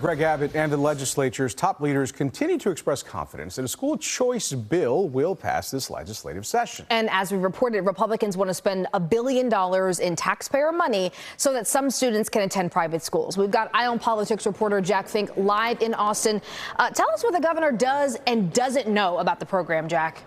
Greg Abbott and the legislature's top leaders continue to express confidence that a school choice bill will pass this legislative session. And as we reported, Republicans want to spend $1 billion in taxpayer money so that some students can attend private schools. We've got Eye on Politics reporter Jack Fink live in Austin. Tell us what the governor does and doesn't know about the program, Jack.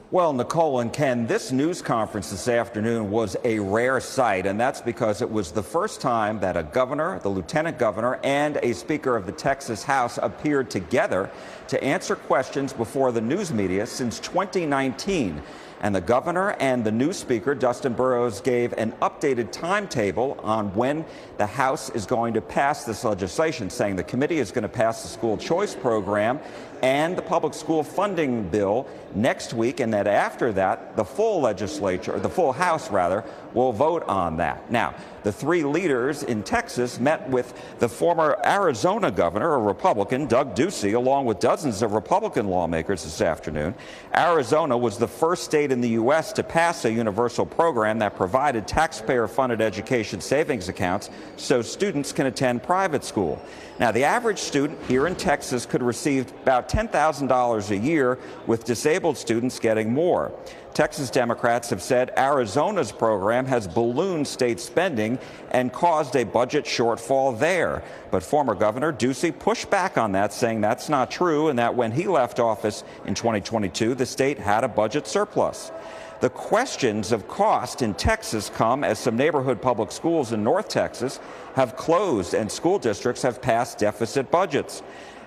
Well, Nicole and Ken, this news conference this afternoon was a rare sight, and that's because it was the first time that a governor, the lieutenant governor, and a speaker of the Texas House appeared together to answer questions before the news media since 2019. And the governor and the new speaker, Dustin Burrows, gave an updated timetable on when the House is going to pass this legislation, saying the committee is going to pass the school choice program and the public school funding bill next week, and that after that, the full legislature, or the full House rather, will vote on that. Now, the three leaders in Texas met with the former Arizona governor, a Republican, Doug Ducey, along with dozens of Republican lawmakers this afternoon. Arizona was the first state in the U.S. to pass a universal program that provided taxpayer-funded education savings accounts so students can attend private school. Now, the average student here in Texas could receive about $10,000 a year, with disabled students getting more. Texas Democrats have said Arizona's program has ballooned state spending and caused a budget shortfall there. But former Governor Ducey pushed back on that, saying that's not true, and that when he left office in 2022, the state had a budget surplus. The questions of cost in Texas come as some neighborhood public schools in North Texas have closed and school districts have passed deficit budgets.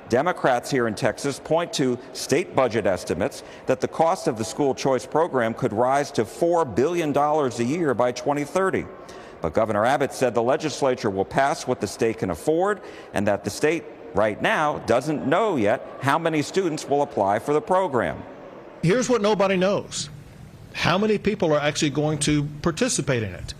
Democrats here in Texas point to state budget estimates that the cost of the school choice program could rise to $4 billion a year by 2030. But Governor Abbott said the legislature will pass what the state can afford, and that the state right now doesn't know yet how many students will apply for the program. Here's what nobody knows. How many people are actually going to participate in it?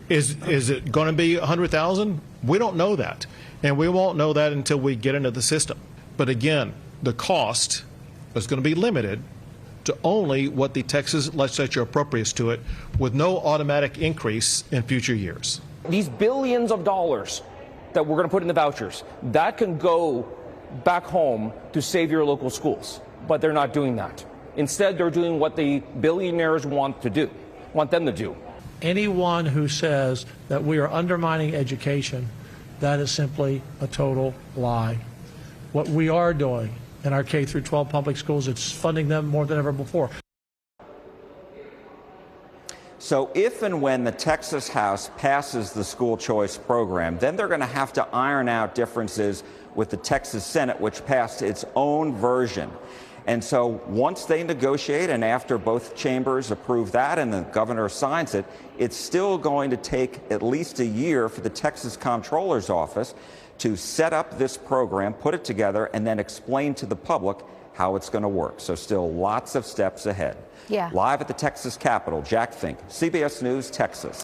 Is it going to be 100,000? We don't know that. And we won't know that until we get into the system. But again, the cost is going to be limited to only what the Texas legislature appropriates to it, with no automatic increase in future years. These billions of dollars that we're going to put in the vouchers, that can go back home to save your local schools. But they're not doing that. Instead, they're doing what the billionaires want them to do. Anyone who says that we are undermining education, that is simply a total lie. What we are doing in our K through 12 public schools, it's funding them more than ever before. So if and when the Texas House passes the school choice program, then they're going to have to iron out differences with the Texas Senate, which passed its own version. And so once they negotiate, and after both chambers approve that and the governor signs it, it's still going to take at least a year for the Texas Comptroller's office to set up this program, put it together, and then explain to the public how it's going to work. So still lots of steps ahead. Yeah. Live at the Texas Capitol, Jack Fink, CBS News, Texas.